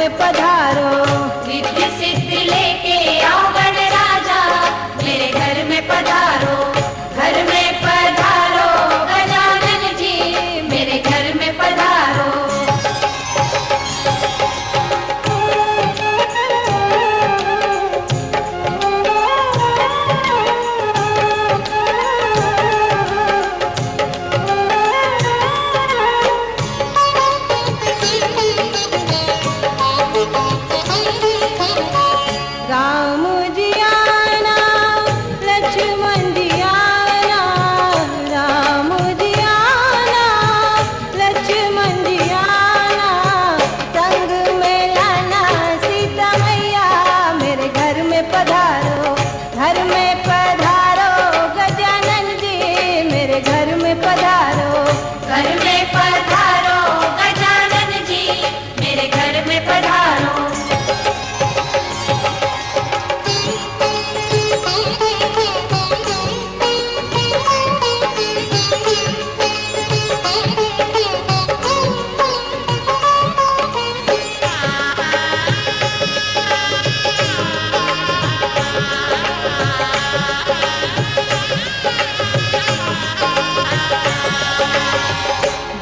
में पधारो। रिद्धि सिद्धि लेके आओ गणराजा, मेरे घर में पधारो। घर में पधारो गजानन जी, मेरे घर में पधारो। राम जी आना, लक्ष्मण जी आना, राम जी आना, लक्ष्मण जी आना, संग में लाना सीता मैया, मेरे घर में पधारो। घर में पधारो गजानन जी, मेरे घर में पधारो। घर में पधारो गजानन जी, मेरे घर में पधारो।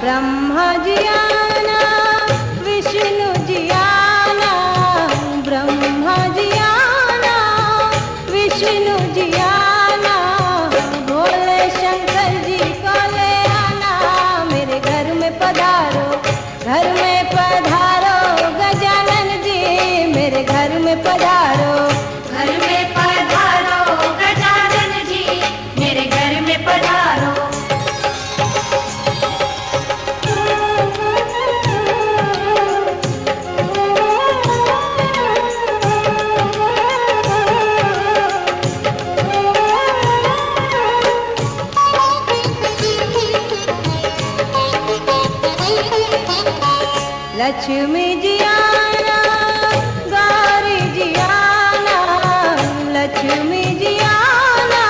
ब्रह्मा जी आना, विष्णु जी आना, ब्रह्मा जी आना, विष्णु जी आना, भोले शंकर जी को ले आना, मेरे घर में पधारो। घर में पधारो गजानन जी, मेरे घर में पधारो। घर में पधारो गजानन जी, मेरे घर में पधारो। लक्ष्मी जी आना, गौरी जी आना, लक्ष्मी जी आना,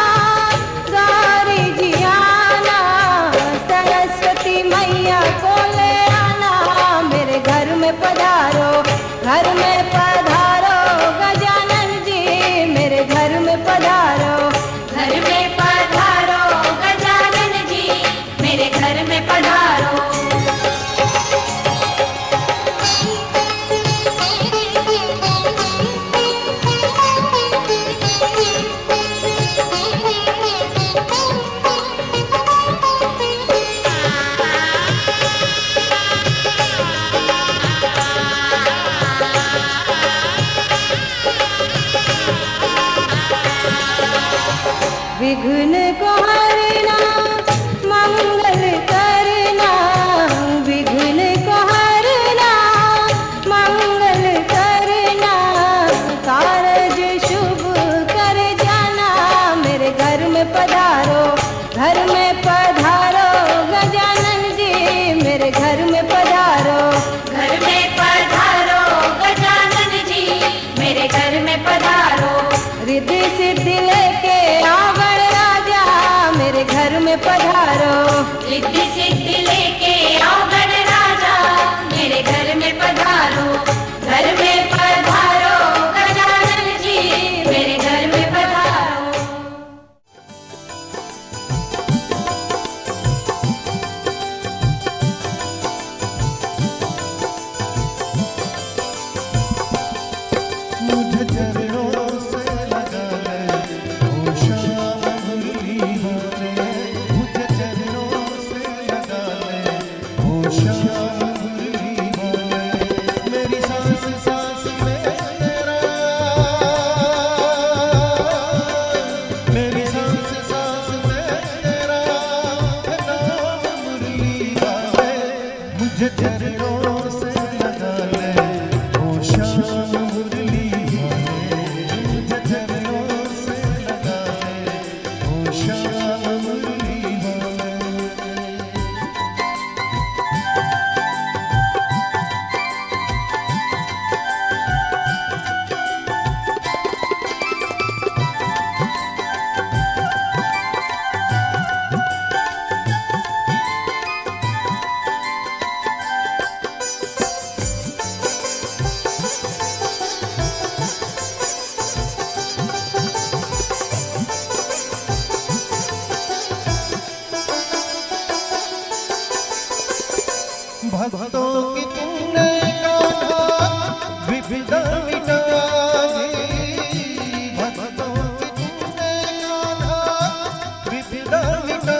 गौरी जी आना, सरस्वती मैया को ले आना, मेरे घर में पधारो। घर में पधारो गजानन जी, मेरे घर में पधारो। घर में पधारो गजानन जी, मेरे घर में पधारो। विघ्न को हरना, मंगल करना, विघ्न को हरना, मंगल करना, कारज शुभ कर जाना, मेरे घर में पधारो। घर में पधारो गजानन जी, मेरे घर में पधारो। घर में पधारो गजानन जी, मेरे घर में पधारो। रिद्धि सिद्धि लेके आओ गणराजा, मेरे घर में पधारो। रिद्धि सिद्धि लेके आओ गणराजा, मेरे घर में पधारो। घर में पधारो गजानन जी, मेरे घर में पधारो। मुझे चरणों से लगा ले, ओ श्याम मुरली धरे, मुझे भक्तों की तुमने कान्हा विविधा मिटा दी, भक्तों की तुमने कान्हा विविधा मिटा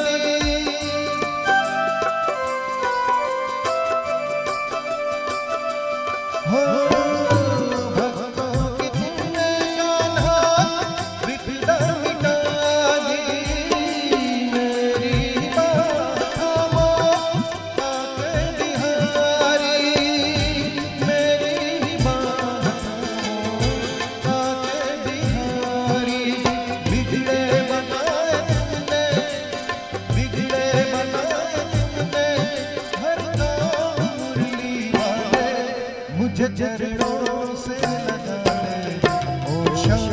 दी। हो भक्तों की तुमने कान्हा विविधा मिटा दी, मेरी माता आके बिहारी, मेरी माता आके बिहारी। बिगड़े बनाए तुमने, बिगड़े बनाए तुमने, हर दम मुरली वाले मुझे चरणों से लगा ले, ओ श्याम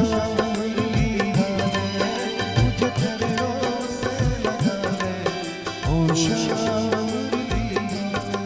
मुरली वाले मुझे चरणों से लगा ले, ओ श्याम मुरली वाले।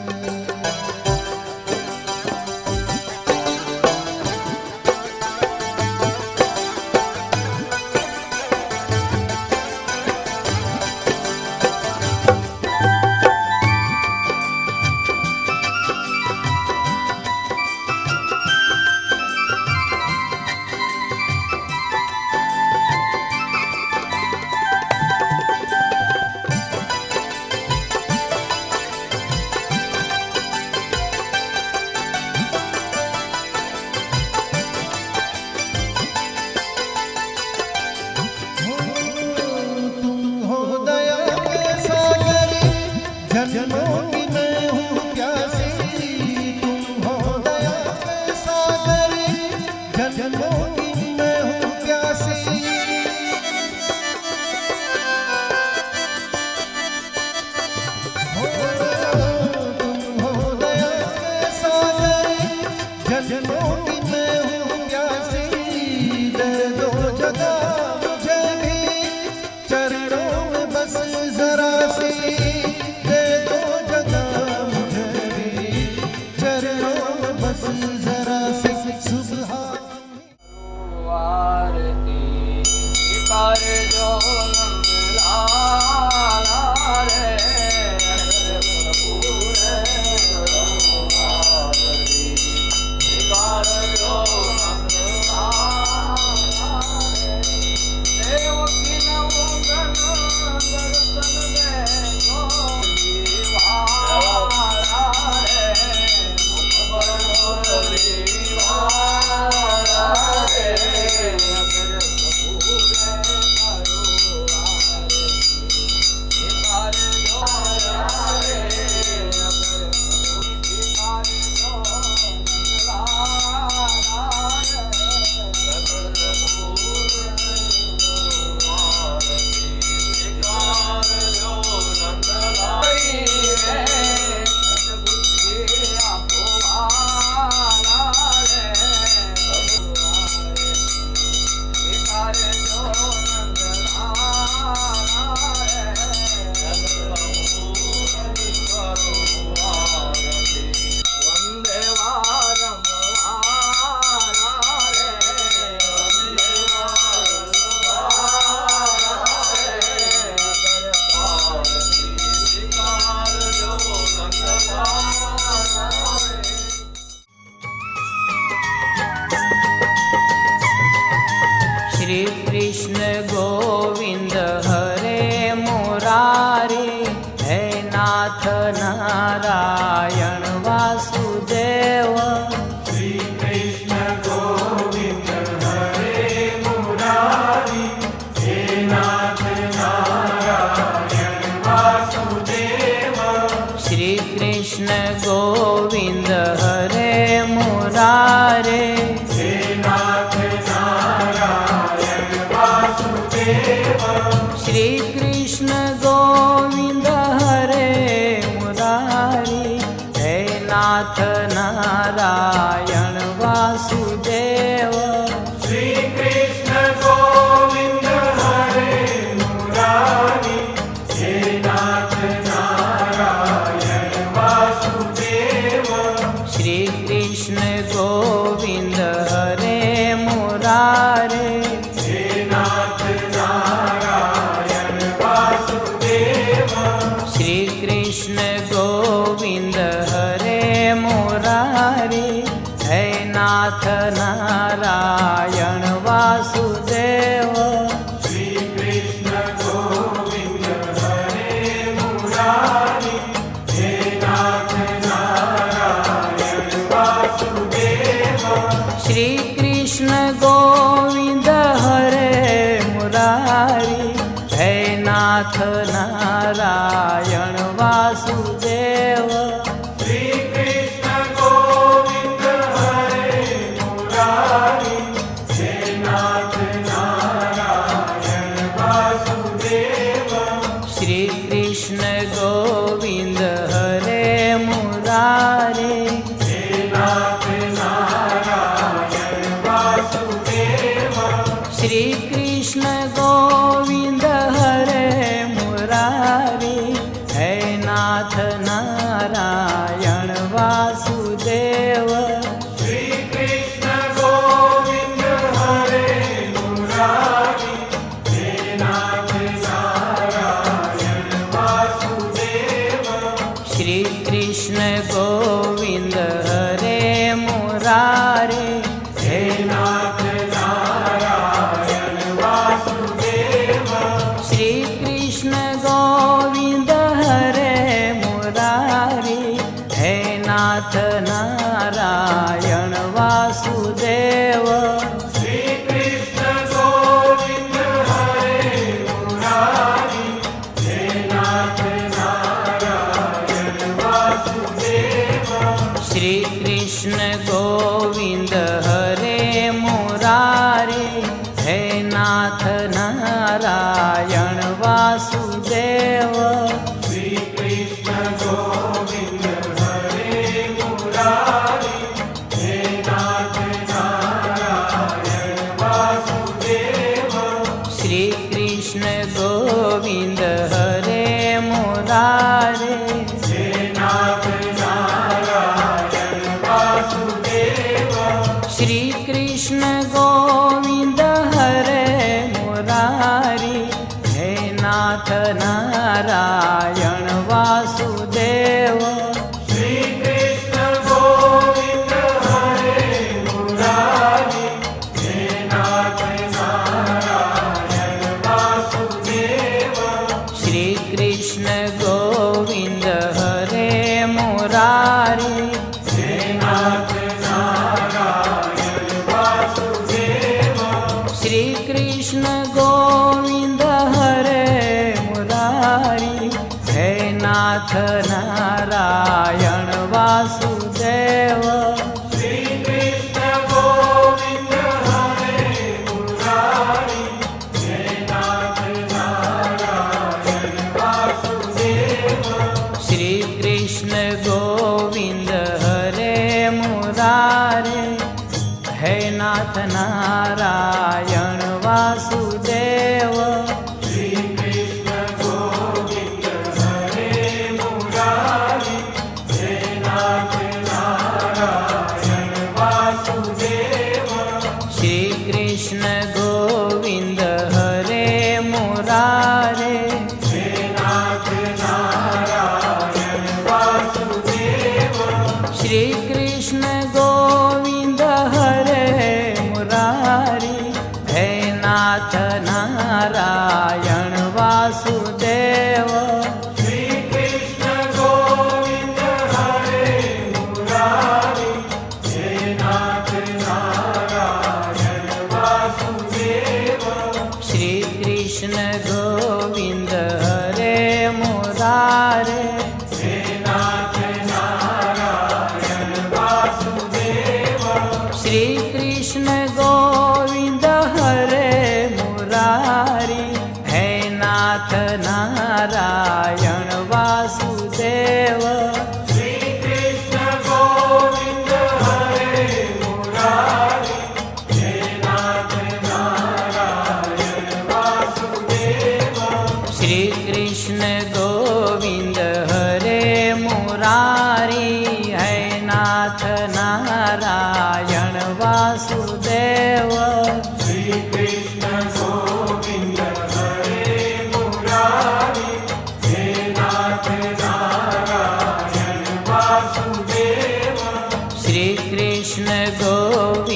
तुम हो दया के सागर, जन्मों की मैं हूँ प्यासी, तुम हो दया के सागर, जन्मों की मैं हूँ प्यासी। तुम हो दया के सागर, जन्मों की मैं हूँ प्यासी, दे दो जगह मुझे भी चरणों में बस जरा सी, दे दो जगह मुझे भी चरणों में बस जरा सी। सुबह आरती कर जो नंदलाला रे, प्रभु रे आरती कर जो नंदलाला रे, देवकी नवगण दर्शन दे जो दीवाला रे, मुरली वाला रे, अगर प्रभु रे करुणा रे, कर जो रे, अगर प्रभु कर जो नंदलाला रे, अगर प्रभु आरती कर जो नंदलाला रे, सद्बुद्धि आपो वाला रे, कर जो नंदलाला रे, करो आरती वंदे वारम वाला रे, वंदे वारम वाला रे, आरती कर जो नंदलाला रे। श्री कृष्ण गोविंद हरे मुरारी, हे नाथ नारायण वासुदेव। श्री कृष्ण गोविंद हरे मुरारी, हे नाथ नारायण वासुदेव। श्री कृष्ण गोविंद हरे मुरारे, हे नाथ नारायण वासुदेव। श्री कृष्ण गोविंद हरे मुरारी, हे नाथ नारायण वासुदेव। श्री कृष्ण गोविंद हरे मुरारी, हे नाथ नारायण वासुदेव। श्री कृष्ण गोविंद हरे मुरारे, हे नाथ नारायण वासुदेव। श्री कृष्ण गोविंद नाथ नारायण वासुदेव श्री कृष्ण गोविंद हरे मुरारी हे नाथ नारायण वासुदेव श्री कृष्ण गोविंद हरे मुरारी हे नाथ नारायण वासुदेव श्री कृष्ण गोविंद हरे मुरारी हे नाथ नारायण वासुदेव श्री कृष्ण गोविंद हरे मुरारे हे नाथ नारायण वासुदेव श्री कृष्ण गोविंद हरे मुरारी हे नाथ नारायण वासुदेव श्री कृष्ण गोविंद हरे मुरारी हे नाथ नारायण वासुदेव श्री कृष्ण गोविंद हरे मुरारे हे नाथ नारायण वासुदेव श्री कृष्ण गोविंद हरे मुरारी हे नाथ नारायण वासुदेव श्री कृष्ण गोविंद हरे मुरारी हे नाथ नारायण वासुदेव श्री कृष्ण गोविंद हरे मुरारी हे नाथ नारायण वासुदेव श्री कृष्ण गोविंद हरे मुरारी हे नाथ नारायण वासुदेव श्री कृष्ण गोविंद हरे मुरारे हे नाथ नारायण वासुदेव श्री कृष्ण गोविंद हरे मुरारी हे नाथ नारायण वासुदेव श्री कृष्ण गोविंद हरे मुरारी हे नाथ नारायण वासुदेव श्री कृष्ण गोविंद हरे मुरारी हे नाथ नारायण वासुदेव श्री कृष्ण गोविंद हरे मुरारी हे नाथ नारायण वासुदेव श्री कृष्ण गोविंद हरे मुरारी हे नाथ नारायण वासुदेव श्री कृष्ण गोविंद हरे मुरारे हे नाथ नारायण वासुदेव श्री कृष्ण गोविंद हरे मुरारी हे नाथ नारायण वासुदेव श्री कृष्ण गोविंद हरे मुरारे हे नाथ नारायण वासुदेव श्री कृष्ण गोविंद हरे मुरारी हे नाथ नारायण वासुदेव श्री कृष्ण गोविंद हरे मुरारी हे नाथ नारायण वासुदेव श्री कृष्ण गोविंद हरे मुरारे हे नाथ नारायण वासुदेव श्री कृष्ण गोविंद हरे मुरारी हे नाथ नारायण वासुदेव श्री कृष्ण गोविंद हरे मुरारी हे नाथ नारायण वासुदेव श्री कृष्ण गोविंद हरे मुरारी है नाथ नारायण वासुदेव श्री कृष्ण गोविंद हरे मुरारी हे नाथ नारायण वासुदेव श्री कृष्ण गोविंद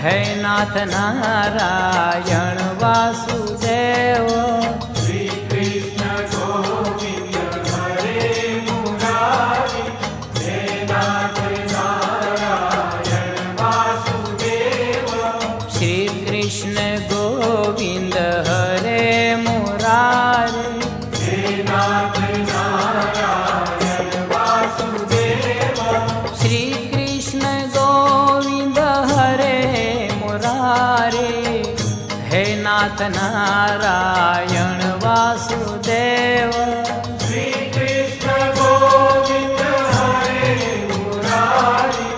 હે નાથ નારાયણ વાસુદેવ શ્રી કૃષ્ણ ગોવિંદ હરે મુરારી હે નાથ નારાયણ વાસુદેવ શ્રી કૃષ્ણ ગોવિંદ હરે મુરારે હે નાથ નારાયણ વાસુદેવ શ્રી કૃષ્ણ ગોવિંદ હરે મુરારે હે નાથ નારાયણ વાસુદેવ શ્રી કૃષ્ણ ગોવિંદ હરે મુરારી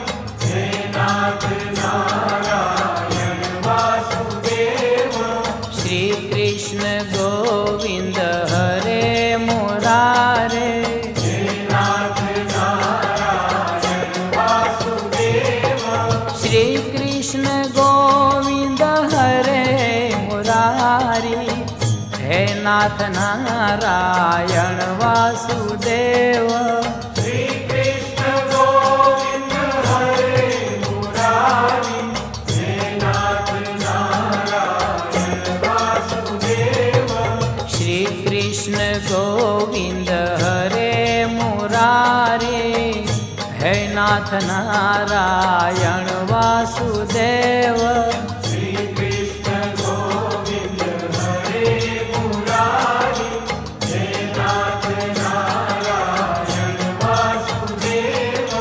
હે નાથ નારાયણ વાસુદેવ શ્રી કૃષ્ણ ગોવિંદ હરે મુરારે હે નાથ નારાયણ વાસુદેવ શ્રી કૃષ્ણ ગોવિંદ હરે મુરારી હે નાથ નારાયણ વાસુદેવ શ્રી કૃષ્ણ ગોવિંદ હરે મુરારી હે નાથ નારાયણ વાસુદેવ શ્રી કૃષ્ણ ગોવિંદ હરે મુરારે હે નાથ નારાયણ વાસુદેવ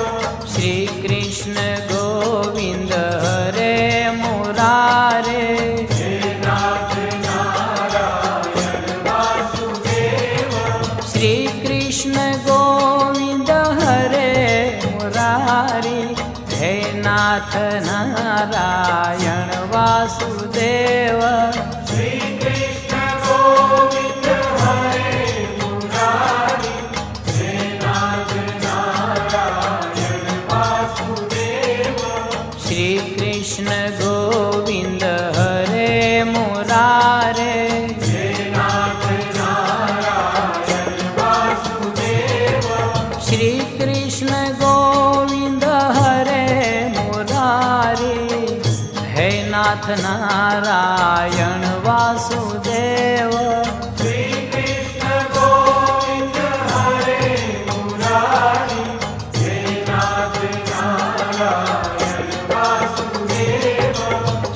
શ્રી કૃષ્ણ ગોવિંદ હરે મુરારી હે નાથ નારાયણ વાસુદેવ શ્રી કૃષ્ણ ગોવિંદ હરે મુરારે હે નાથ નારાયણ વાસુદેવ શ્રી કૃષ્ણ ગોવિંદ હરે મુરારી હે નાથ નારાયણ વાસુદેવ શ્રી કૃષ્ણ ગોવિંદ હરે મુરારી હે નાથ નારાયણ વાસુદેવ શ્રી કૃષ્ણ ગોવિંદ હરે મુરારે હે નાથ નારાયણ વાસુદેવ શ્રી કૃષ્ણ ગોવિંદ હરે મુરારી હે નાથ નારાયણ વાસુદેવ શ્રી કૃષ્ણ ગોવિંદ હરે મુરારી હે નાથ નારાયણ વાસુદેવ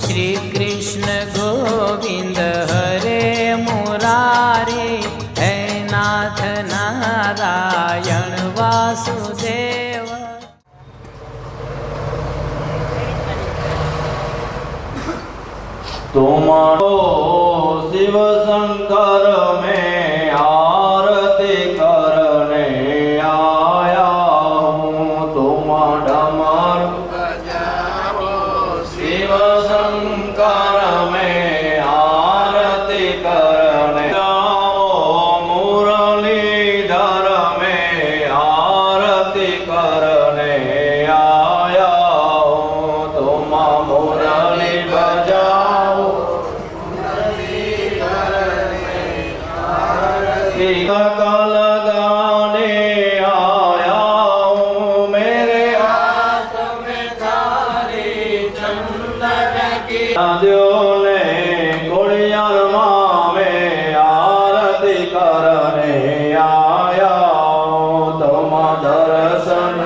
શ્રી કૃષ્ણ ગોવિંદ હરે મુરારી હે નાથ નારાયણ વાસુદેવ तुम्हारो शिव शंकर में आरती करने आया हूँ तुम डमर शिव शंकर में आरती करने जाओ मुरलीधर में आरती करने आया हूँ तुम मुरली बजाओ कल गाने आया हूँ मेरे हाथ में थारी चंदन की ने कुड़ियार माँ में आरती करने आया हूँ तुम दर्शन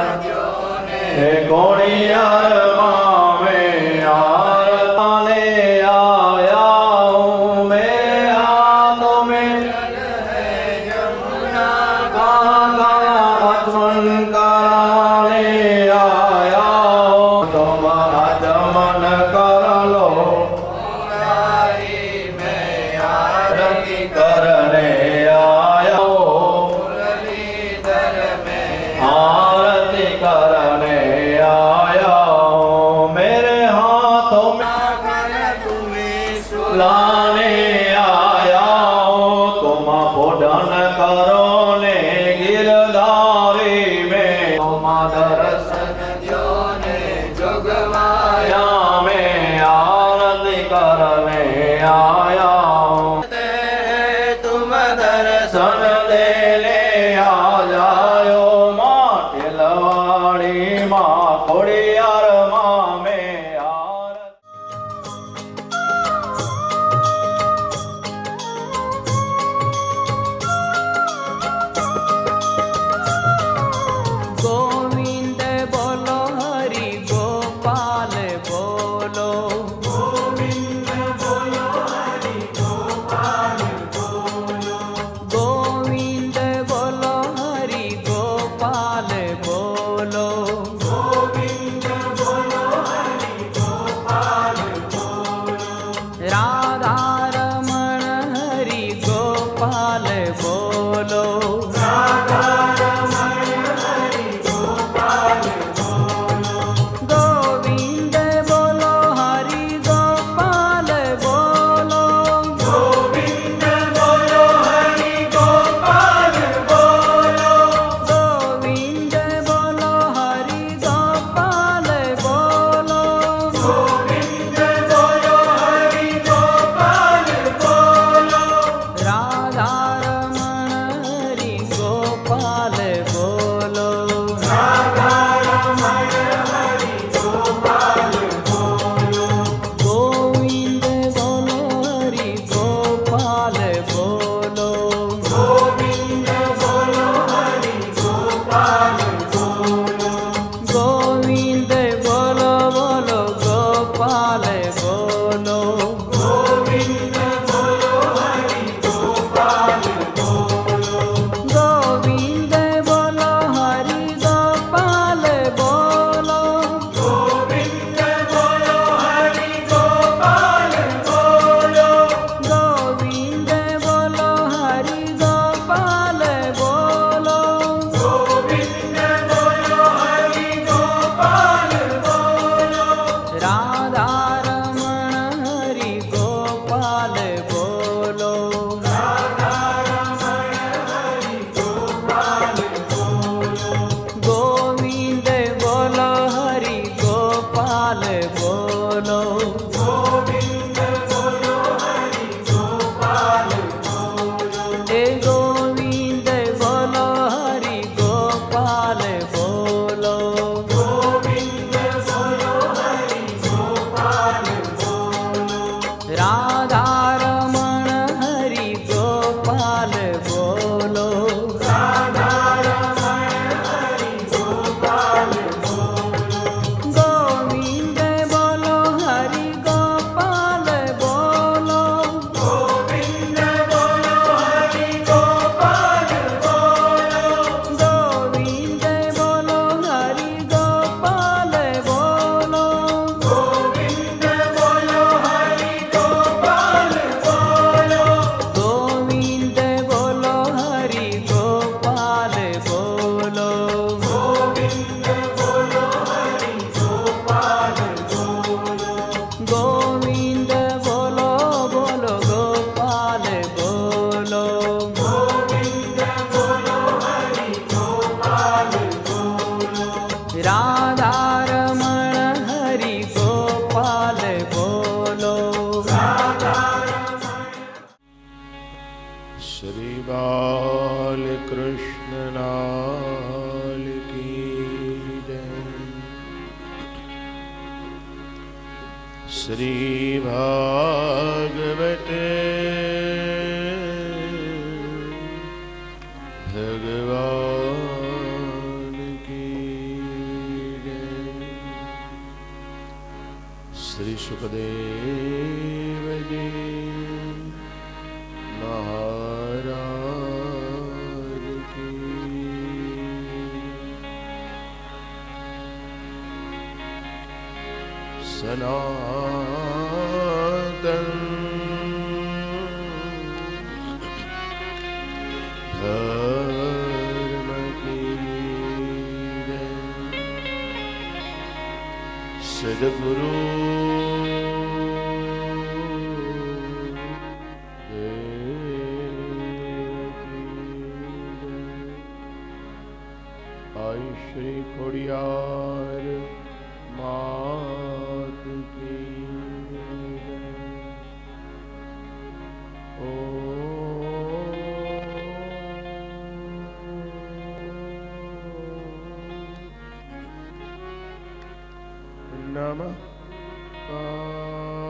कुड़ियार माँ में आरती आया हूँ मेरे हाथों में आचमन कराने आया हो तुम आचमन कर लो में आरती करने आया हो आरती करने आया हो मेरे हाथों में लाने आया हो तुम पूजन करो ने गिरधारी में तुम दर्शन जो ने जोगमाया में आरती करने आया हूँ तुम दर्शन ले ले आ जायो माँ टिलवाड़ी माँ खोड़ियार माँ में आरती गोपाल बोलो गोविंद बोलो हरि गोपाल बोलो हे गोविंद बोलो हरि गोपाल बोलो गोविंद बोलो हरि गोपाल बोलो राधा रमण हरि गोपाल बोलो राधा रमण हरि गोपाल बोलो गोविंद बोलो हरि गोपाल बोलो गोविंद बोलो हरि गोपाल बोलो गोविंद बोलो हरि गोपाल बोलो गोविंद बोलो हरि गोपाल बोलो गोविंद बोलो हरि गोपाल बोलो गोविंद बोलो हरि गोपाल बोलो गोविंद बोलो बोलो गोपाल बोलो गोविंद बोलो हरि गोपाल बोलो राधा रमण हरि गोपाल बोलो श्री बाल कृष्ण लाल की जय। श्री भागवते भगवान की जय। श्री सुखदेव जी महाराज की सनातन धर्म की जय। सद्गुरु आई श्री खोड़ियार मात की ओ नमः पार्वती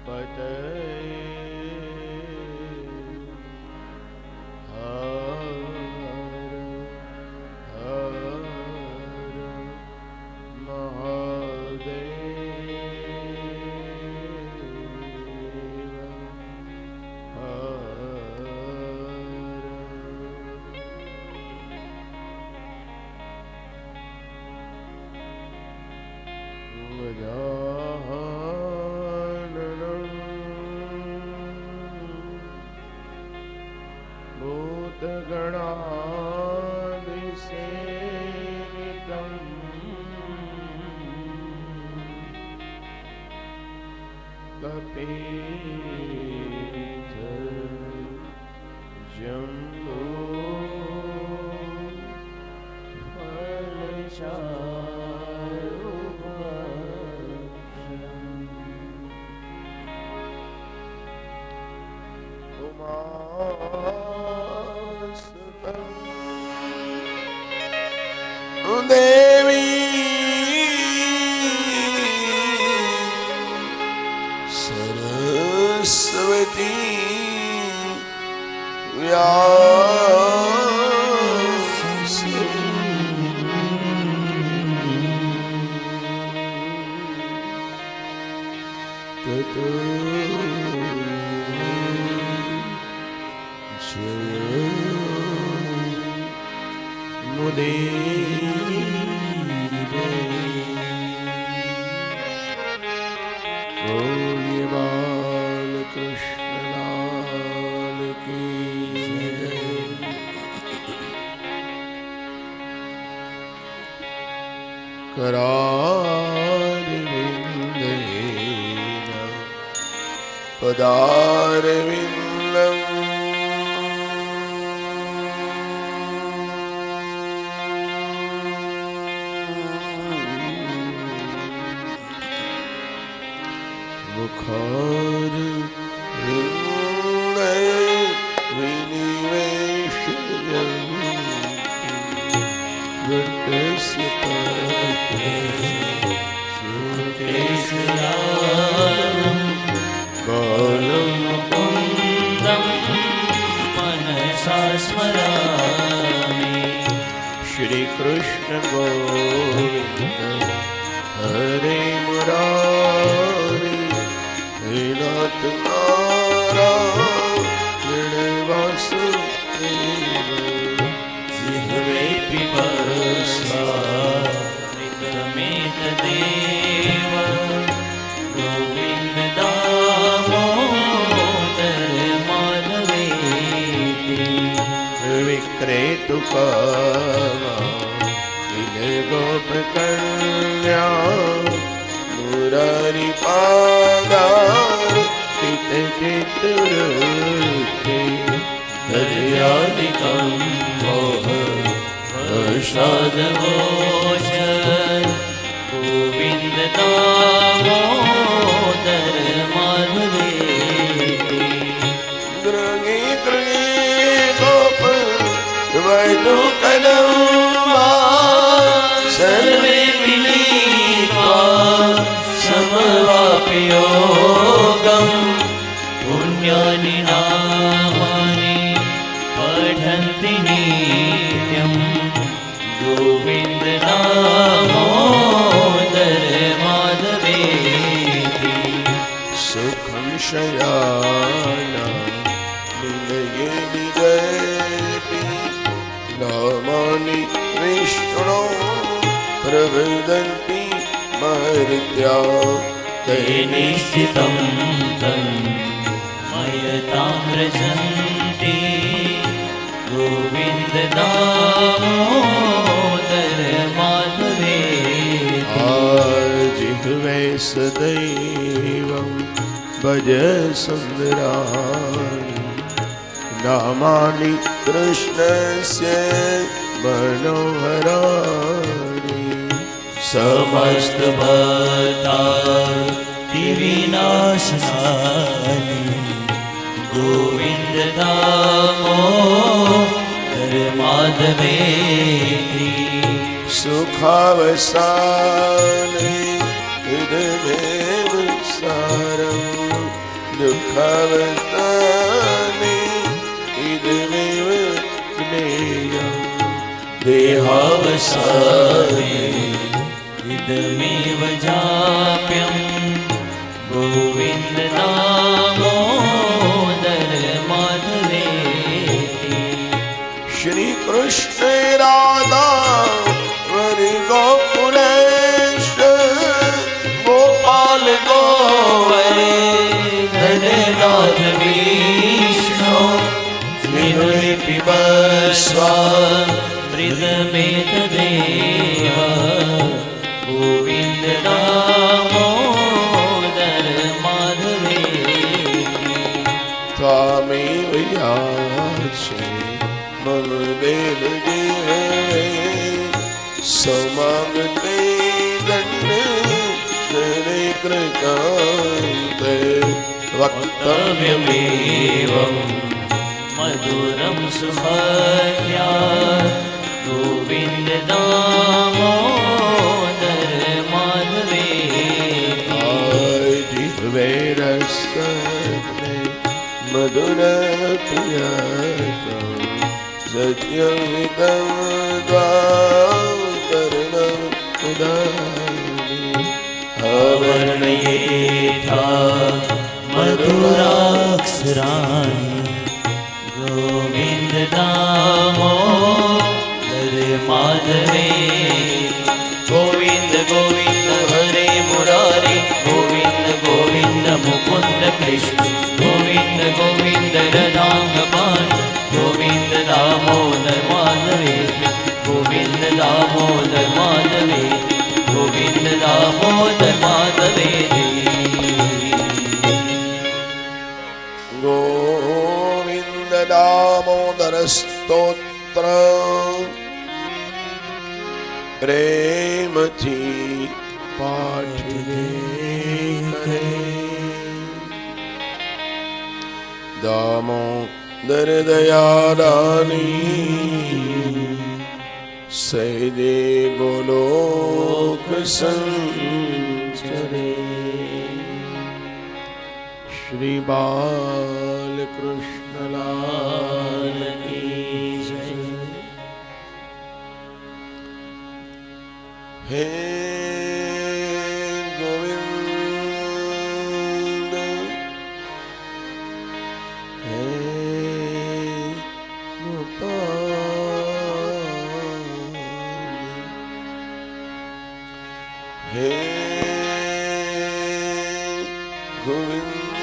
पतये देवी सरस्वती व्यास ततो जय मुदे बाल कृष्ण लाल की करारविन्देन पदारविन्दम् मुखार हृदय विनिवेशयन् वटस्य सुरेशयानं बालं मुकुन्दं मनसा स्मरामि। श्री कृष्ण गोविंद हरे मुरारी हे नाथ नारायण वासुदेव जिह्वे पिबस्वामृतमेतदेव गोविन्द दामोदर माधवेति। विक्रेतु कामा गोप कन्या मुरारी पादार पित चित्तवृत्ति दर्यादिकं मोह वर्षादगोचर गोविन्द दामोदर माधवेति। गृहे गृहे गोप वैदु कदम्बा सर्वे मिलित्वा समवाप्योगं पुण्यानि नामानि पठन्ति नित्यं गोविन्द दामोदर माधवेति। सुखं शयाना निलये निगयति नामानि विष्णो प्रवदन्ति मर्त्या ते निश्चितं तन्मयतां व्रजन्ति गोविन्द दामोदर माधवेति। जिह्वे सदैवं भज सुन्दराणि नामानि कृष्णस्य मनोहराणि समस्त विनाशनानि गोविन्द दामोदर माधवेति। सुखावसाने हृदमेव सारं दुःखावसाने इदमेव ज्ञेयम् देहावसाने इदमेव जाप्यं गोविन्द दामोदर माधवेति। श्री कृष्ण राधा वरि गोकुलेश गोपाल गोवरे धननाथ विष्णु विनुरे पिबस्वामृतमेतदेव गोविन्द दामोदर माधवेति। त्वामेव याचे मम देव जीवे समागते दण्ड करे कृतान्ते वक्तव्यमेवं मधुरं सुमध्या गोविन्द दामोदर माधवेति। जिह्वे रसने मधुर प्रियतम सत्यमिदं द्वापरणं उदानि अवर्णयेथा मधुराक्षराणि गोविन्द दामोदर माधवेति। गोविन्द गोविन्द हरे मुरारी गोविन्द गोविन्द मुकुन्द कृष्ण गोविन्द गोविन्द रदाङ्गपाणि गोविन्द दामोदर माधवेति। गोविन्द दामोदर माधवेति। गोविन्द दामोदर माधवेति। गोविन्द दामोदर स्तोत्र प्रेमथी पाठने करे दामोदर दयादानी सहजे गोलोक संचरे श्री बाल कृष्ण लाल की जय। हे गोविंद हे गोपाल हे गोविंद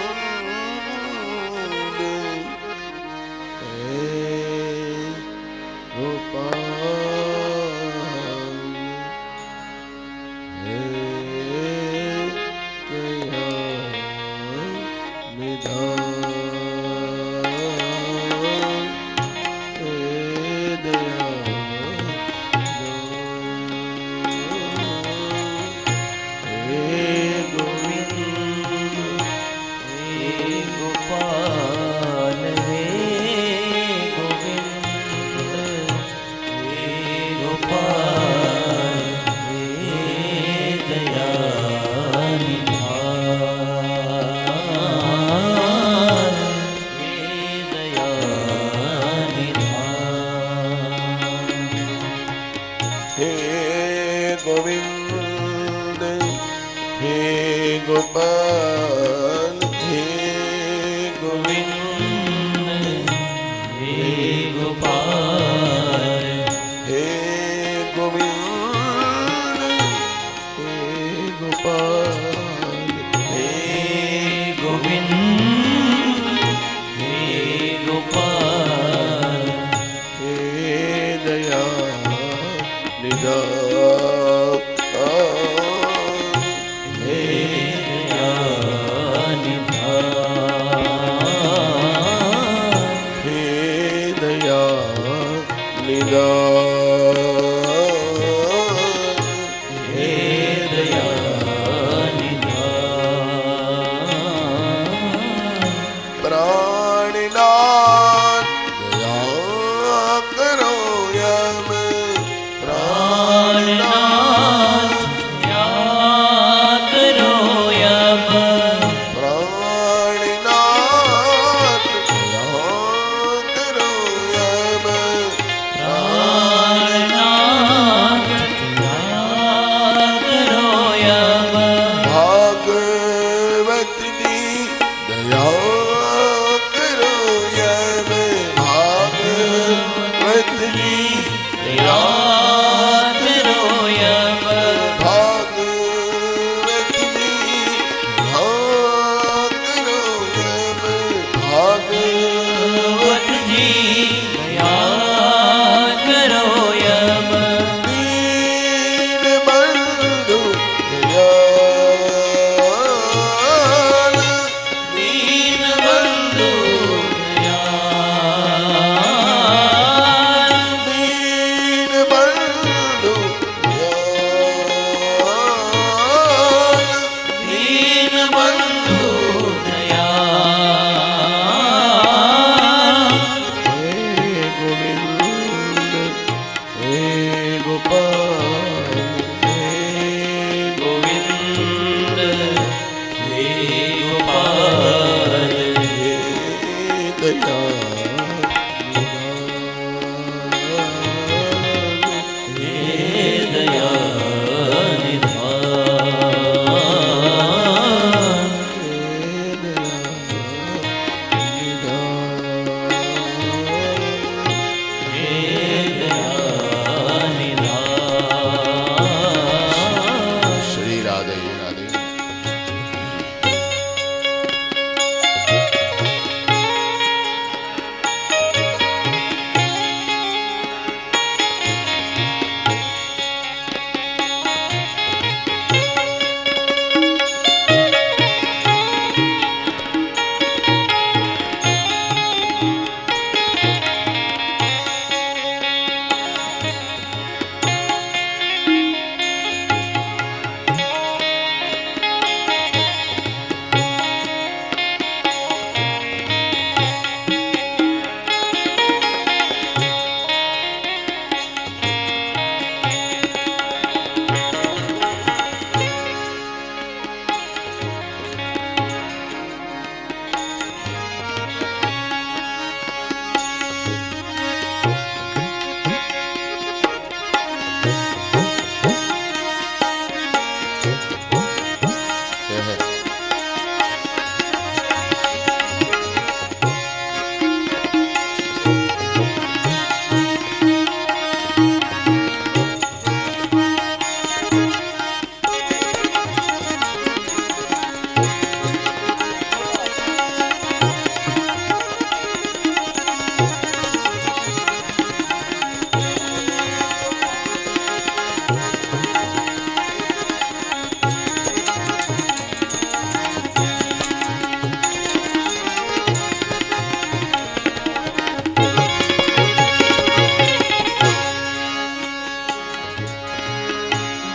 दया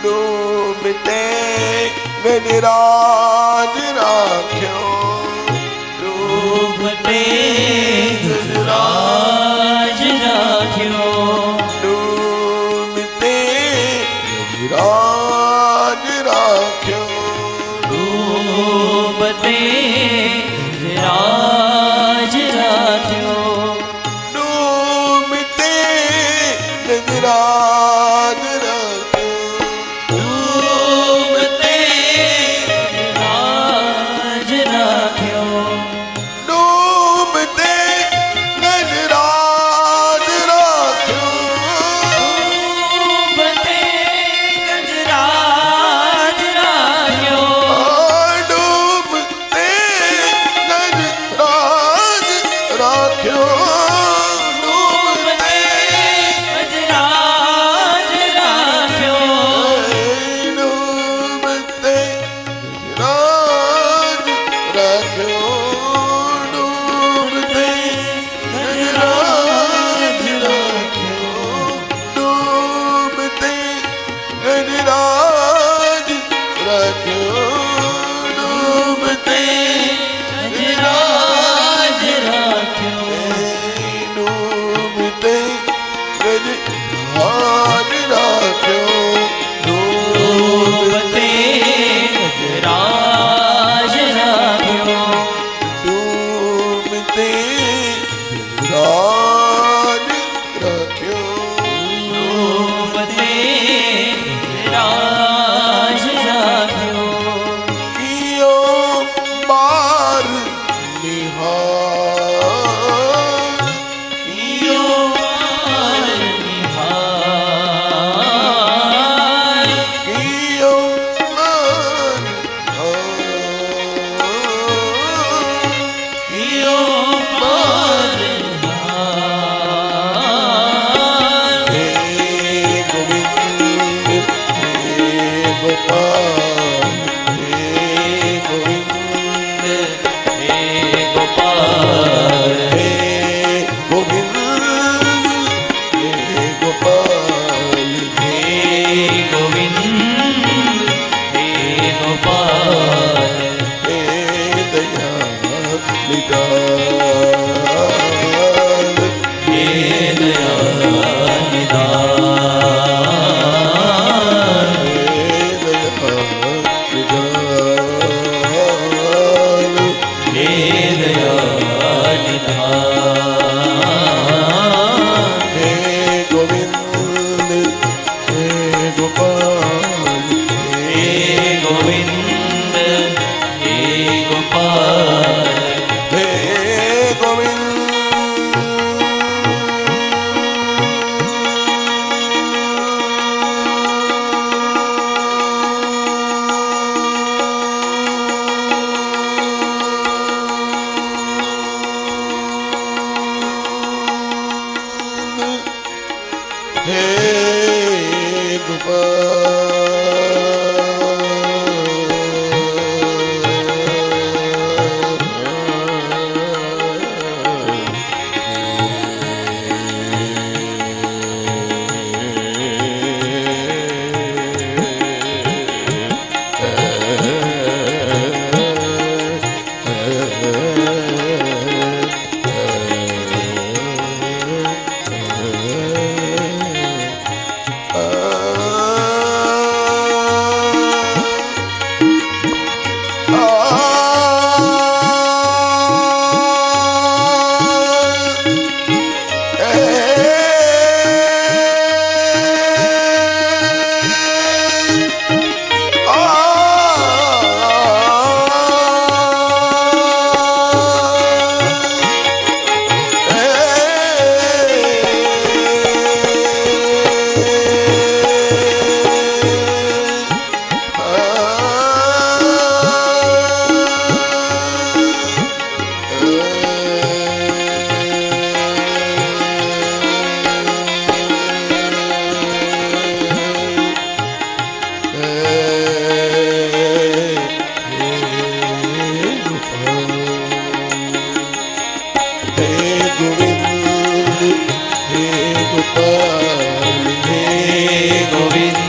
डूबते गजराज राख्यो डूबते गजराज राख्यो डूबते गजराज राख्यो डूबते गजराज राख्यो डूबते गजराज राख्यो डूबते गजराज राख्यो डूबते गजराज राख्यो डूबते गजराज राख्यो डूबते गजराज राख्यो डूबते गजराज राख्यो डूबते गजराज राख्यो डूबते गजराज राख्यो डूबते गजराज राख्यो डूबते गजराज राख्यो डूबते गजराज राख्यो डूबते गजराज राख्यो डूबते गजराज राख्यो डूबते गजराज राख्यो कियो बार निहार कियो पार निहार कियो बार निहार कियो पार निहार हे गोविंद हे गोपाल हे गोविंद हे गोपाल हे गोविंद हे गोपाल हे गोविंद हे गोपाल हे दया निदान हे दया निदान हे दया निदान हे दया निदान हे गोविंद हे गोपाल हे गोविंद हे गोपाल हे गोविंद हे गोविंद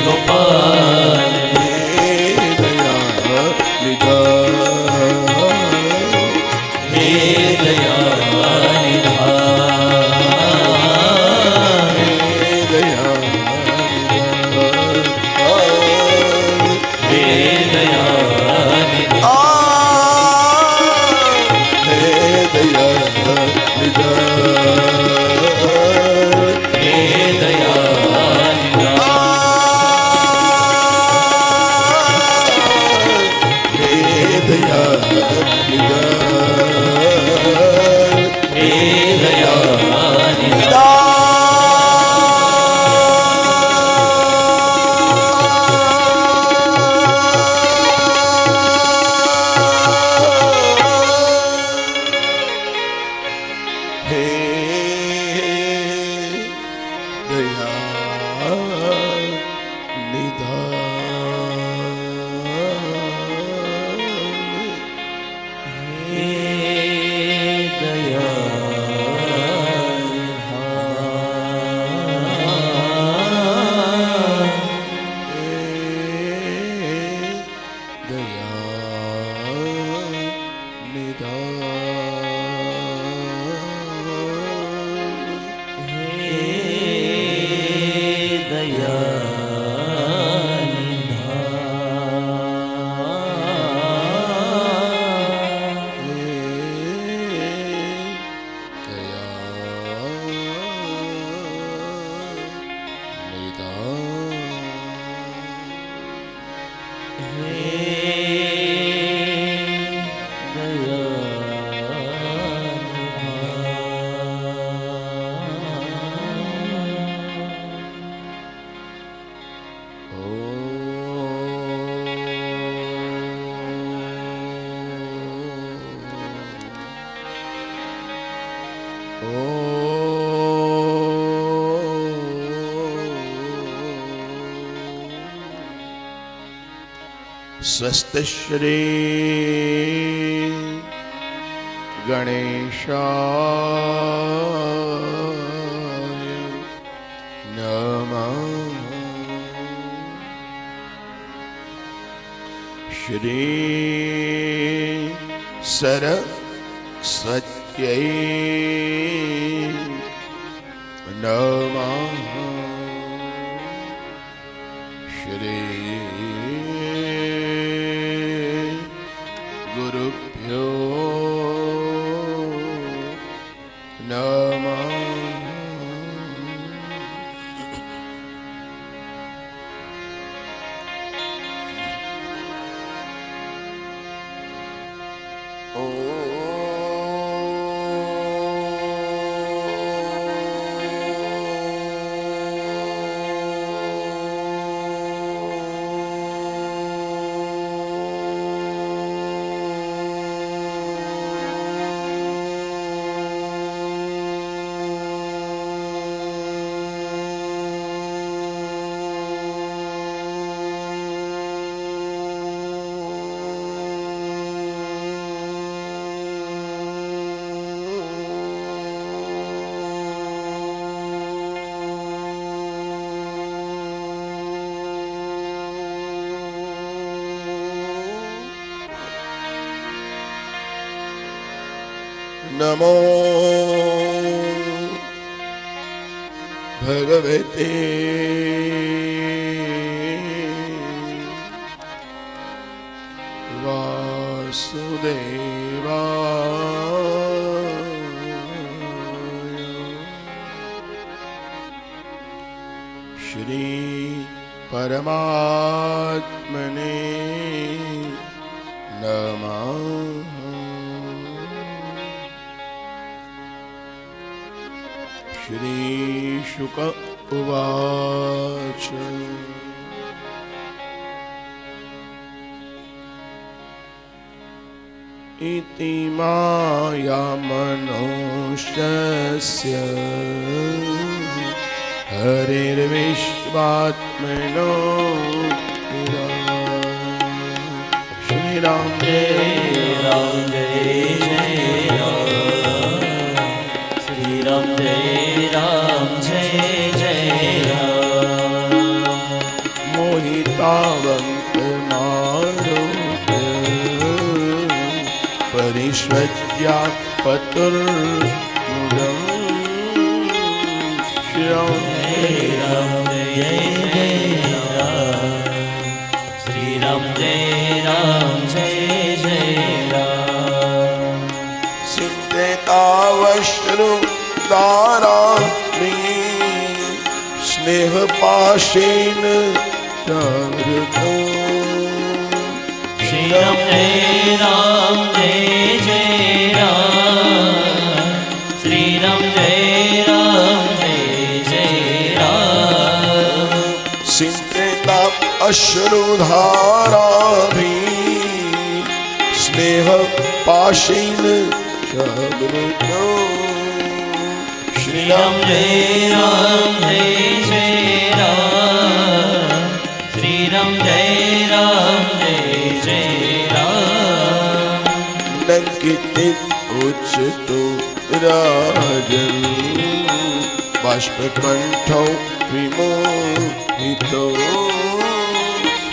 गोपाल हे दया निधान हे दया निधान हे दया हे दया निधान हे दया निधान हे दया हे दया निधान हे दया निधान हे दया निधान हे दया स्वस्त श्री गणेशाय नमः। श्री सरस्वत्यै नमः। श्री गुरुभ्यो नमः। नमो भगवते वासुदेवाय। श्री परमात्मने नमः। श्री शुक उवाच इति माया मनुष्यस्य हरिर्विश्वात्मनो श्री राम जय राम जय जय राम श्री राम जय राम जय जय राम परिष्वज्या पतुर्मुदं श्री राम जय राम जय जय राम श्री राम जय जय राम सिद्धतावश्रुदारामि स्नेह पाशेन चारुतो श्री राम जय जय राम श्री राम जय जय राम सिंचता अश्रुधाराभि स्नेह पाशेन चारुतो श्री राम जय जय राम श्री राम जय जय राम लंकित उच्चतो राजन बाष्पकंठो विमोहितो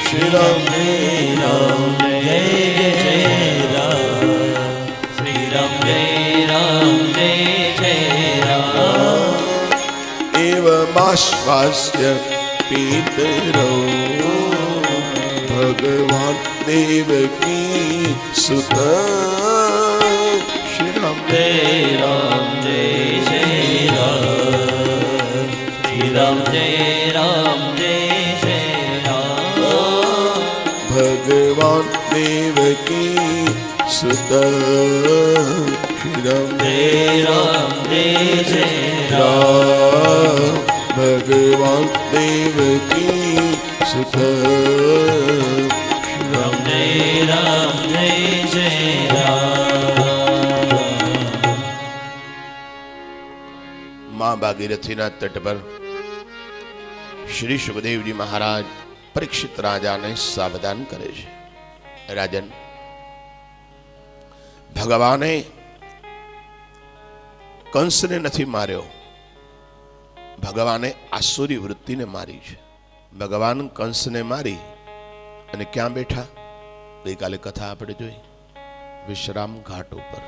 श्री राम जय जय राम श्री राम जय जय राम एवमाश्वास्य पितरो भगवान देवकी सुत श्री राम जय जय राम श्री राम जय जय राम भगवान देवकी सुत श्री राम जय जय राम भगवान देवकी सुत श्री राम जय जय राम मां भागीरथीना तट पर श्री सुखदेव जी महाराज परीक्षित राजा ने सावधान करे छे। राजन, भगवाने कंस ने नहीं मार्यो, भगवाने आसुरी वृत्ति ने मारी छे। भगवान कंस ने मारी અને ક્યાં બેઠા? ગઈકાલે કથા આપણે જોઈ, વિશ્રામ ઘાટ ઉપર.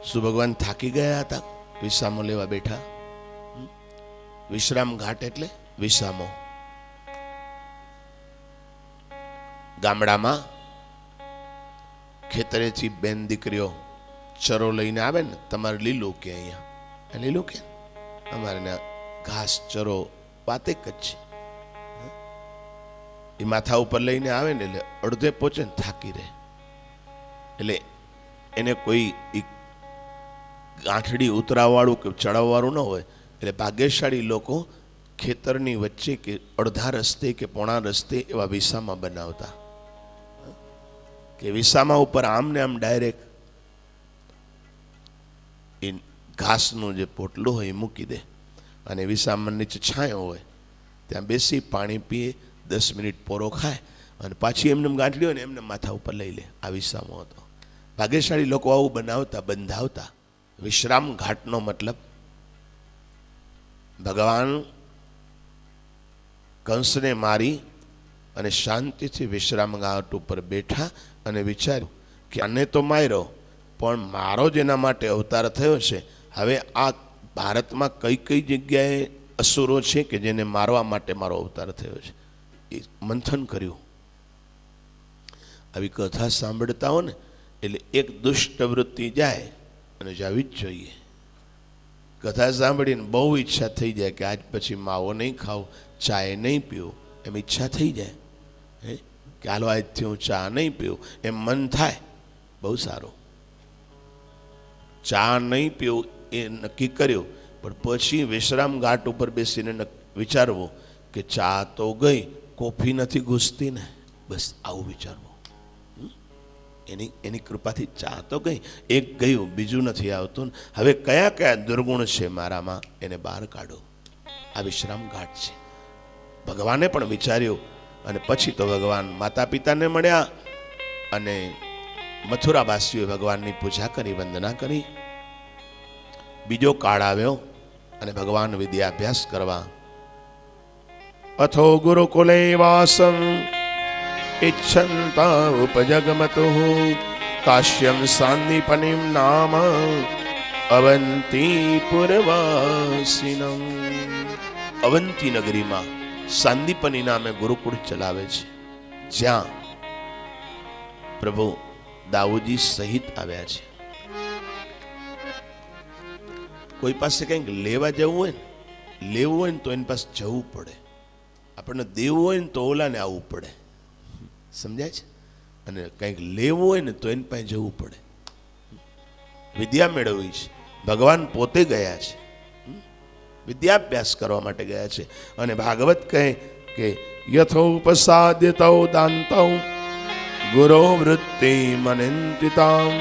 શું ભગવાન થાકી ગયા હતા? વિસામો લેવા બેઠા. વિશ્રામ ઘાટ એટલે વિસામો. ગામડામાં ખેતરેથી બેન દીકરીઓ ચરો લઈને આવે ને, તમારે લીલું કે અહીંયા લીલું કે અમારે ઘાસ ચરો વાત એક જ છે. એ માથા ઉપર લઈને આવે ને એટલે અડધે પહોંચે ને થાકી રહે. એટલે એને કોઈ ગાંઠડી ઉતરાવવાળું કે ચડાવવાળું ન હોય, એટલે ભાગ્યશાળી લોકો ખેતરની વચ્ચે કે અડધા રસ્તે કે પોણા રસ્તે એવા વિસામા બનાવતા કે વિસામા ઉપર આમ ને આમ ડાયરેક્ટ એ ઘાસનું જે પોટલું હોય એ મૂકી દે અને વિસામા નીચે છાંયો હોય ત્યાં બેસી પાણી પીએ, 10 મિનિટ પોરો ખાય અને પાછી એમને ગાંઠડી હોય ને એમને માથા ઉપર લઈ લે. આ વિસામો હતો. ભાગ્યશાળી લોકો આવું બનાવતા, બંધાવતા. વિશ્રામ ઘાટનો મતલબ ભગવાન કંસને મારી અને શાંતિથી વિશ્રામ ઘાટ ઉપર બેઠા અને વિચાર્યું કે આને તો માર્યો, પણ મારો જેના માટે અવતાર થયો છે, હવે આ ભારતમાં કઈ કઈ જગ્યાએ અસુરો છે કે જેને મારવા માટે મારો અવતાર થયો છે. એ મંથન કર્યું. આવી કથા સાંભળતા હો ને એટલે એક દુષ્ટ વૃત્તિ જાય અને જાવી જ જોઈએ. કથા સાંભળીને બહુ ઈચ્છા થઈ જાય કે આજ પછી માવો નહીં ખાવું, ચાય નહીં પીવું, એમ ઈચ્છા થઈ જાય. હે કે હાલો આજથી હું ચા નહીં પીવું, એમ મન થાય. બહુ સારું. ચા નહીં પીવું એ નક્કી કર્યું, પણ પછી વિશ્રામ ઘાટ ઉપર બેસીને વિચારવું કે ચા તો ગઈ, કોફી નથી ઘૂસતી ને, બસ આવું વિચારવું. એની કૃપાથી ચા તો ગઈ, એક ગયું, બીજું નથી આવતું. હવે કયા કયા દુર્ગુણ છે મારામાં, એને બહાર કાઢો. આ વિશ્રામ ઘાટ છે. ભગવાને પણ વિચાર્યું અને પછી તો ભગવાન માતા પિતાને મળ્યા અને મથુરાવાસીઓએ ભગવાનની પૂજા કરી, વંદના કરી. બીજો કાળ આવ્યો અને ભગવાન વિદ્યાભ્યાસ કરવા અથો ગુરુકુલે વાસમ ઈચ્છન્તા ઉપજગમતુઃ કાશ્યમ સાંદીપનિમ નામ અવંતીપુરવાસિનમ. અવંતી નગરીમાં સાંદીપની નામે ગુરુકુળ ચલાવે છે, જ્યાં પ્રભુ દાઉદજી સહિત આવ્યા છે. કોઈ પાસે કંઈક લેવા જવું હોય ને, લેવું હોય ને તો એની પાસે જવું પડે. આપણને દેવું હોય ને તો ઓલાને આવવું પડે, સમજાય છે? અને કંઈક લેવું હોય ને તો એની પાસે જવું પડે. વિદ્યા મેળવવી છે, ભગવાન પોતે ગયા છે, વિદ્યાભ્યાસ કરવા માટે ગયા છે. અને ભાગવત કહે કે યથોપસાદ્યતૌ દાંતૌ ગુરો વૃત્તિ મનિંતિતામ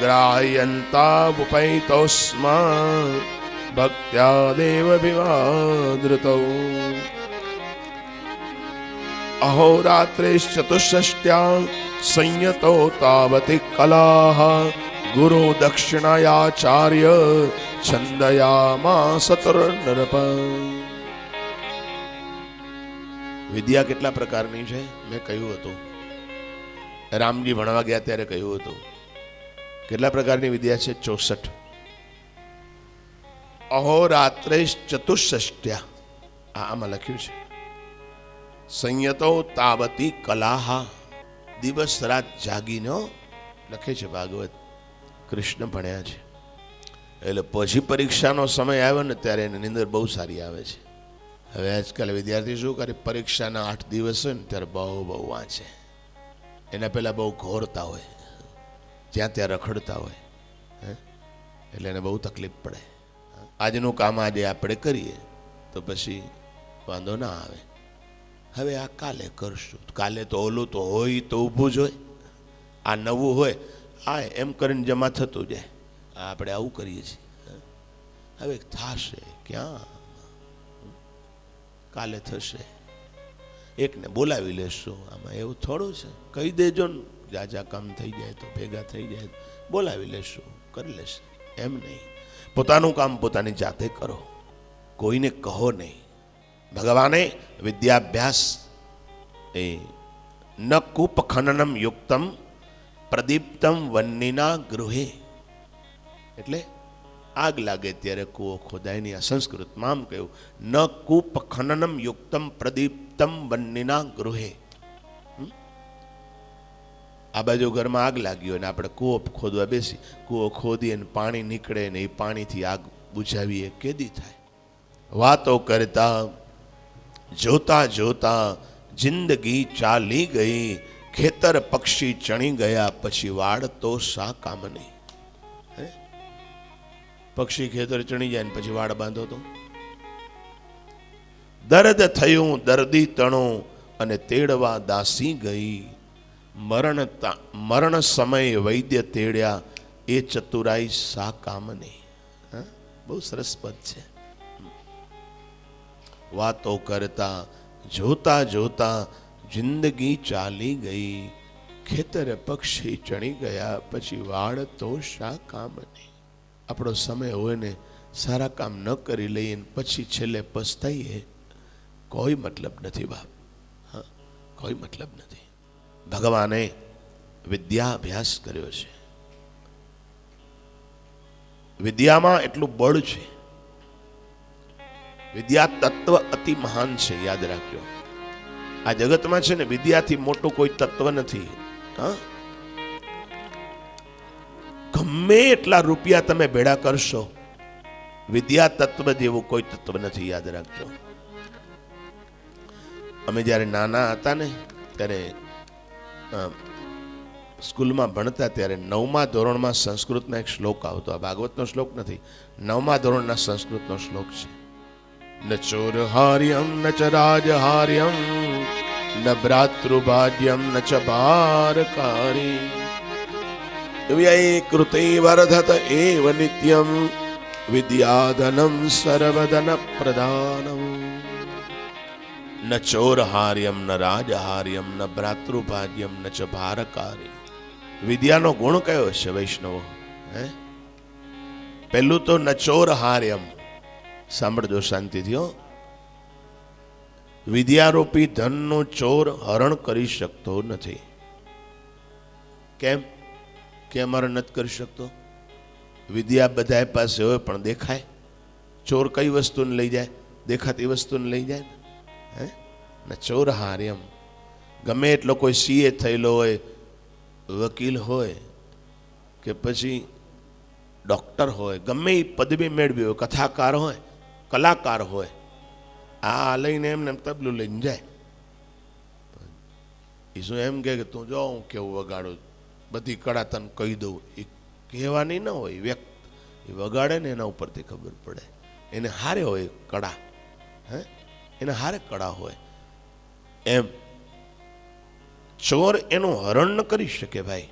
ગ્રાહ્યંતાપૈતોસ્મા ભક્ત્યા દેવવિવાદૃતૌ અહોરાત્રેશ્ચતુષ્ષષ્ટ્યા સંયતો તાવતિ કલાહ ગુરુ દક્ષિણાયાચાર્ય છંદયામાસ તરુનરપ. વિદ્યા કેટલા પ્રકારની છે મેં કહ્યું હતું. રામજી ભણવા ગયા ત્યારે કહ્યું હતું. કેટલા પ્રકારની વિદ્યા છે? 64. અહોરાત્રેશ્ચતુષ્ષષ્ટ્યા, આમાં લખ્યું છે. સંયતો તાવતી કલાહા, દિવસ રાત જાગીને લખે છે ભાગવત. કૃષ્ણ ભણ્યા છે. એટલે પછી પરીક્ષાનો સમય આવ્યો ને ત્યારે એની નીંદર બહુ સારી આવે છે. હવે આજકાલ વિદ્યાર્થી શું કરે, પરીક્ષાના 8 દિવસ હોય ને ત્યારે બહુ વાંચે. એના પહેલા બહુ ઘોરતા હોય, જ્યાં ત્યાં રખડતા હોય, એટલે એને બહુ તકલીફ પડે. આજનું કામ આજે આપણે કરીએ તો પછી વાંધો ના આવે. હવે આ કાલે કરશું, કાલે તો ઓલું તો હોય તો ઊભું જ હોય, આ નવું હોય આ એમ કરીને જમા થતું જાય. આપણે આવું કરીએ છીએ. હવે થશે ક્યાં, કાલે થશે. એકને બોલાવી લેશું, આમાં એવું થોડું છે. કહી દેજો ને, જાજા કામ થઈ જાય તો ભેગા થઈ જાય બોલાવી લેશું, કરી લેશે. એમ નહીં, પોતાનું કામ પોતાની જાતે કરો, કોઈને કહો નહીં. ભગવાને વિદ્યાભ્યાસ એ ન કૂપ ખનનમ યુક્તમ પ્રદીપ્તમ વન્નીના ગૃહે, એટલે આગ લાગે ત્યારે કૂવો ખોદાય નહીં. આ સંસ્કૃતમાં આમ કહ્યું, ન કૂપ ખનનમ યુક્તમ પ્રદીપ્તમ વન્નીના ગૃહે. આ બાજુ ઘરમાં આગ લાગી હોય ને આપણે કૂવો ખોદવા બેસી, કૂવો ખોદીએ ને પાણી નીકળે ને એ પાણીથી આગ બુઝાવીએ, કેદી થાય? વાતો કરતા જોતા જોતા જિંદગી ચાલી ગઈ, ખેતર પક્ષી ચણી ગયા, પછી વાડ તો શા કામની. પક્ષી ખેતર ચણી જાય ને પછી વાડ બાંધો તો. દર્દ થયું દર્દી તણું અને તેડવા દાસી ગઈ, મરણ સમય વૈદ્ય તેડ્યા, એ ચતુરાઈ શા કામની. બહુ સરસ પદ છે. વાતો કરતા જોતા જોતા જિંદગી ચાલી ગઈ, ખેતર પક્ષી ચણી ગયા, પછી વાડ તો શા કામની. આપણો સમય હોય ને સારા કામ ન કરી લઈએ પછી છેલ્લે પસ્તાઈએ, કોઈ મતલબ નથી બાપ. હા, કોઈ મતલબ નથી. ભગવાને વિદ્યાભ્યાસ કર્યો છે. વિદ્યામાં એટલું બળ છે. વિદ્યા તત્વ અતિ મહાન છે, યાદ રાખજો. આ જગતમાં છે ને વિદ્યાથી મોટું કોઈ તત્વ નથી. હા, ગમે એટલા રૂપિયા તમે ભેળા કરશો, વિદ્યા તત્વ જેવું કોઈ તત્વ નથી, યાદ રાખજો. અમે જ્યારે નાના હતા ને ત્યારે સ્કૂલમાં ભણતા ત્યારે 9મા ધોરણમાં સંસ્કૃતનો એક શ્લોક આવતો. આ ભાગવતનો શ્લોક નથી, 9મા ધોરણના સંસ્કૃતનો શ્લોક છે. ન ચોરહાર્યમ ન ચ રાજહાર્યમ ન ભ્રાતૃભાજ્યમ ન ચ ભારકારી વ્યય કૃતે વર્ધત એવ નિત્યમ વિદ્યાધનમ સર્વધન પ્રદાનમ. ન ચોરહાર્યમ ન રાજહાર્યમ ન ભ્રાતૃભાજ્યમ ન ચ ભારકારી. વિદ્યાનો ગુણ કયો છે વૈષ્ણવો? પહેલું તો ન ચોરહાર્યમ. સાંભળજો શાંતિથી હો. વિદ્યારૂપી ધનનો ચોર હરણ કરી શકતો નથી. કેમ કે અમારો નથી કરી શકતો? વિદ્યા બધાય પાસે હોય પણ દેખાય. ચોર કઈ વસ્તુને લઈ જાય? દેખાતી વસ્તુને લઈ જાય ને. હે ને ચોર હાર એમ ગમે એટલો કોઈ સીએ થયેલો હોય, વકીલ હોય કે પછી ડૉક્ટર હોય, ગમે એ પદવી મેળવી હોય, કથાકાર હોય, કલાકાર હોય, આ લઈને એમને તબલું લઈને જાય. એ શું એમ કે તું જો હું કેવું વગાડું, બધી કળા તને કહી દઉં, એ કહેવાની ન હોય. વ્યક્ત એ વગાડે ને એના ઉપરથી ખબર પડે. એને હારે હોય કળા, હે એને હારે કળા હોય. એમ ચોર એનું હરણ ન કરી શકે ભાઈ.